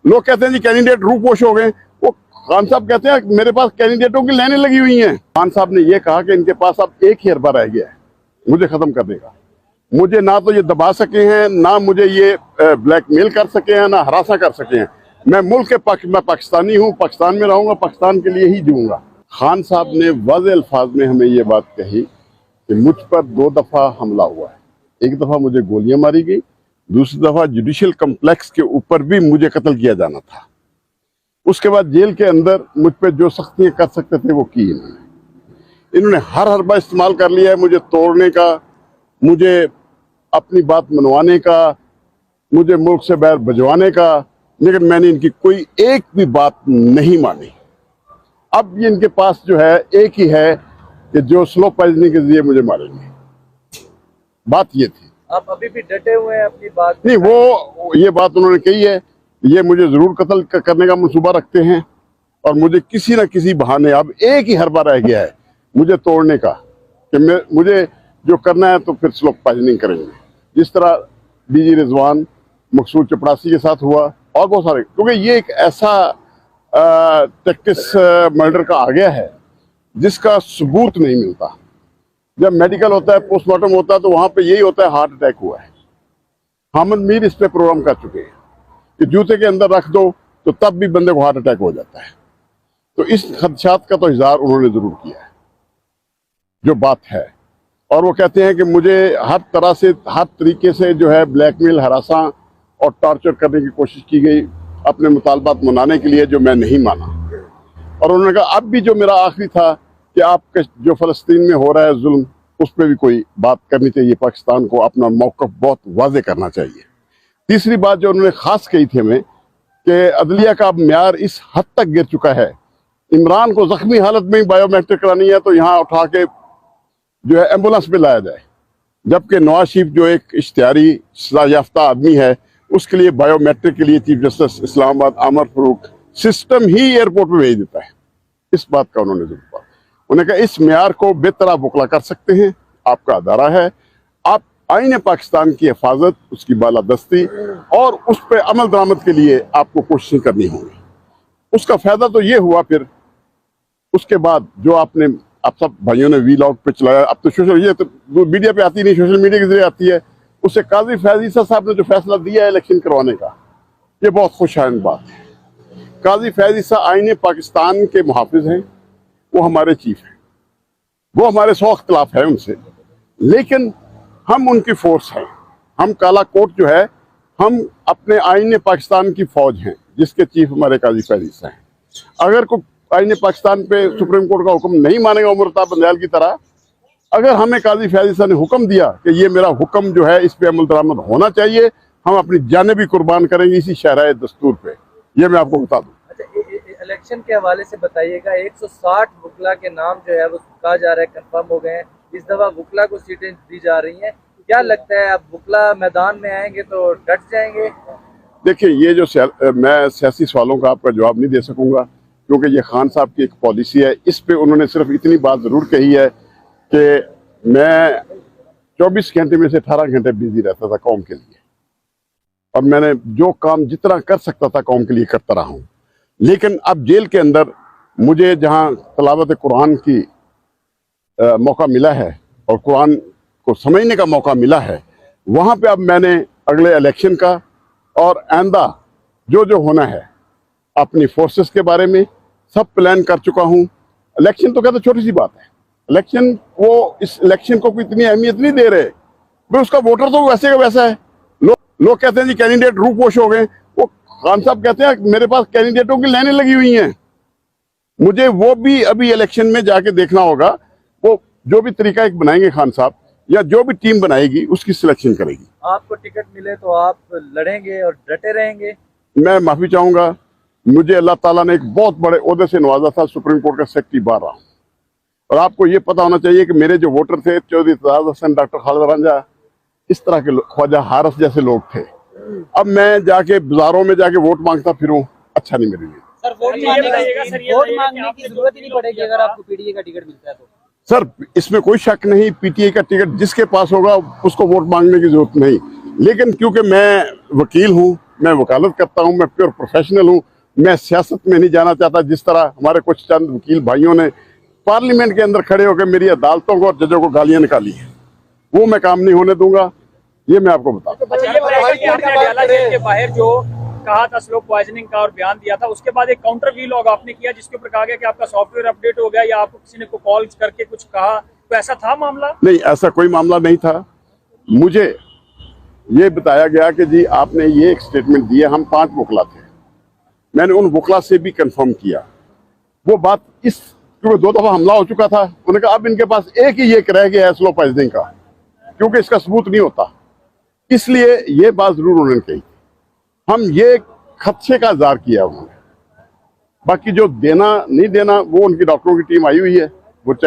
लोग कहते हैं जी कैंडिडेट रूपोश हो गए। वो खान साहब कहते हैं मेरे पास कैंडिडेटों की लाइनें लगी हुई हैं। खान साहब ने ये कहा कि इनके पास अब एक ही अरबा रह गया है मुझे खत्म करने का। मुझे ना तो ये दबा सके हैं, ना मुझे ये ब्लैकमेल कर सके हैं, ना हरासा कर सके हैं। मैं मुल्क के पक्ष, मैं पाकिस्तानी हूँ, पाकिस्तान में रहूंगा, पाकिस्तान के लिए ही जीऊंगा। खान साहब ने वाज़ेह अल्फाज में हमें ये बात कही कि मुझ पर 2 दफा हमला हुआ है। एक दफा मुझे गोलियां मारी गई, दूसरी दफा जुडिशियल कम्प्लेक्स के ऊपर भी मुझे कत्ल किया जाना था। उसके बाद जेल के अंदर मुझ पर जो सख्तियां कर सकते थे वो की इन्होंने हर हरबा इस्तेमाल कर लिया है मुझे तोड़ने का, मुझे अपनी बात मनवाने का, मुझे मुल्क से बाहर भिजवाने का, लेकिन मैंने इनकी कोई एक भी बात नहीं मानी। अब ये इनके पास जो है एक ही है कि जो स्लो पॉइजनिंग के जरिए मुझे मारेंगे। बात ये थी। आप अभी भी डटे हुए हैं अपनी बात? नहीं, वो ये बात उन्होंने कही है, ये मुझे जरूर कत्ल करने का मंसूबा रखते हैं और मुझे किसी न किसी बहाने, अब एक ही हरबा रह गया है मुझे तोड़ने का कि मुझे जो करना है तो फिर स्लो पॉइजनिंग करेंगे, जिस तरह डीजी रिजवान मकसूद चपड़ासी के साथ हुआ और बहुत सारे। क्योंकि ये एक ऐसा टैक्टिस मर्डर का आ गया है जिसका सबूत नहीं मिलता। जब मेडिकल होता है, पोस्टमार्टम होता है, तो वहां पे यही होता है हार्ट अटैक हुआ है। हामिद मीर इस पे प्रोग्राम कर चुके हैं कि जूते के अंदर रख दो तो तब भी बंदे को हार्ट अटैक हो जाता है। तो इस खदशात का तो इजहार उन्होंने जरूर किया है, जो बात है। और वो कहते हैं कि मुझे हर तरह से, हर तरीके से जो है ब्लैकमेल, हरासा और टॉर्चर करने की कोशिश की गई अपने मुतालबात मनाने के लिए, जो मैं नहीं माना। और उन्होंने कहा अब भी जो मेरा आखिरी था कि आपके जो फ़लस्तीन में हो रहा है जुल्म, उस पर भी कोई बात करनी चाहिए, पाकिस्तान को अपना मौक़िफ़ बहुत वाज़ेह करना चाहिए। तीसरी बात जो उन्होंने ख़ास कही थी हमें कि अदलिया का अब म्यार इस हद तक गिर चुका है, इमरान को ज़ख्मी हालत में ही बायोमेट्रिक करानी है तो यहाँ उठा के जो है एम्बुलेंस में लाया जाए, जबकि नवाज शरीफ जो एक इश्तिहारी सजा याफ्ता आदमी है उसके लिए बायोमेट्रिक के लिए चीफ जस्टिस इस्लामाबाद आमर फारूक सिस्टम ही एयरपोर्ट पे भेज देता है। इस बात का उन्होंने जरूर कहा। उन्होंने कहा इस म्यार को बेहतर आप बुकला कर सकते हैं, आपका अदारा है, आप आईने पाकिस्तान की हिफाजत, उसकी बालादस्ती और उस पर अमल दरामद के लिए आपको कोशिशें करनी होंगी। उसका फायदा तो ये हुआ फिर उसके बाद जो आपने, आप सब भाइयों ने वीलॉग पे चलाया, अब तो सोशल, ये तो मीडिया पे आती नहीं, सोशल मीडिया के जरिए आती है। उससे काजी फैज ईसा साहब ने जो फैसला दिया है इलेक्शन करवाने का, ये बहुत खुशहाल बात है। काजी फैज ईसा आईने पाकिस्तान के मुहाफिज हैं, वो हमारे चीफ हैं, वो हमारे 100 इख्तलाफ है उनसे, लेकिन हम उनकी फोर्स हैं। हम काला कोट जो है, हम अपने आईने पाकिस्तान की फौज हैं जिसके चीफ हमारे काजी फैज ईसा हैं। अगर कोई आईने पाकिस्तान पे सुप्रीम कोर्ट का हुक्म नहीं मानेगा उमरता बंदयाल की तरह, अगर हमें काजी फैज ईसा ने हुक्म दिया कि ये मेरा हुक्म जो है इस पे अमल दरामद होना चाहिए, हम अपनी जानें भी कुर्बान करेंगे इसी शहराए दस्तूर पे, ये मैं आपको बता दूं। अच्छा, इलेक्शन के हवाले से बताइएगा, 160 वुकला के नाम जो है वो कहा जा रहा है कंफर्म हो गए हैं। इस दफा वुकला को सीटें दी जा रही हैं, क्या लगता है अब वुकला मैदान में आएंगे तो डट जाएंगे? देखिए, ये जो मैं सियासी सवालों का आपका जवाब नहीं दे सकूंगा क्योंकि ये खान साहब की एक पॉलिसी है। इस पे उन्होंने सिर्फ इतनी बात जरूर कही है कि मैं 24 घंटे में से 18 घंटे बिजी रहता था कौम के लिए, और मैंने जो काम जितना कर सकता था कौम के लिए करता रहा हूँ। लेकिन अब जेल के अंदर मुझे जहाँ तलावत कुरान की मौका मिला है और कुरान को समझने का मौका मिला है, वहाँ पे अब मैंने अगले इलेक्शन का और आइंदा जो जो होना है अपनी फोर्सेस के बारे में सब प्लान कर चुका हूँ। इलेक्शन तो कहते छोटी सी बात है, इलेक्शन, वो इस इलेक्शन को इतनी अहमियत नहीं दे रहे, भाई उसका वोटर तो वैसे का वैसा है। लोग कहते हैं जी कैंडिडेट रूपोश हो गए। वो खान साहब कहते हैं मेरे पास कैंडिडेटों की लाइनें लगी हुई हैं। मुझे वो भी अभी इलेक्शन में जाके देखना होगा, वो जो भी तरीका एक बनाएंगे खान साहब या जो भी टीम बनाएगी उसकी सिलेक्शन करेगी। आपको टिकट मिले तो आप लड़ेंगे और डटे रहेंगे? मैं माफी चाहूंगा, मुझे अल्लाह ताला ने एक बहुत बड़े ओहदे से नवाजा था, सुप्रीम कोर्ट का सेक्रेटरी बार रहा हूँ। और आपको ये पता होना चाहिए कि मेरे जो वोटर थे, चौधरी एतजाज हसन, डॉक्टर खालिद रंजा, इस तरह के ख्वाजा हारस जैसे लोग थे। अब मैं जाके बाजारों में जाके वोट मांगता फिरूं, अच्छा नहीं मेरे लिए। सर, वोट मांगने की जरूरत ही नहीं पड़ेगी अगर आपको पीडीए का टिकट मिलता है तो? सर, इसमें कोई शक नहीं, पीटीए का टिकट जिसके पास होगा उसको वोट मांगने की जरूरत नहीं। लेकिन क्योंकि मैं वकील हूँ, मैं वकालत करता हूं, मैं प्योर प्रोफेशनल हूं, मैं सियासत में नहीं जाना चाहता। जिस तरह हमारे कुछ चंद वकील भाइयों ने पार्लियामेंट के अंदर खड़े होकर मेरी अदालतों को और जजों को गालियां निकाली है, वो मैं काम नहीं होने दूंगा, ये मैं आपको बता दूं। अच्छा, ये बताइएगा कि आपने अडयाला जेल के बाहर जो कहा था स्लो पॉइजनिंग का और बयान दिया था, उसके बाद एक काउंटर वीलॉग आपने किया जिसके ऊपर कहा गया कि आपका सॉफ्टवेयर अपडेट हो गया या आपको किसी ने कॉल करके कुछ कहा, तो ऐसा था मामला? नहीं, ऐसा कोई मामला नहीं था। मुझे ये बताया गया कि जी आपने ये एक स्टेटमेंट दिया, हम 5 वकला थे, मैंने उन वकला से भी कंफर्म किया वो बात, इस क्योंकि 2 दफा हमला हो चुका था, उन्होंने कहा अब इनके पास एक ही ये रह गया है स्लो पॉइजनिंग का, क्योंकि इसका सबूत नहीं होता, इसलिए ये बात जरूर उन्होंने कही। हम ये खदशे का इज़हार किया उन्होंने, बाकी जो देना नहीं देना वो उनकी डॉक्टरों की टीम आई हुई है, वो चेक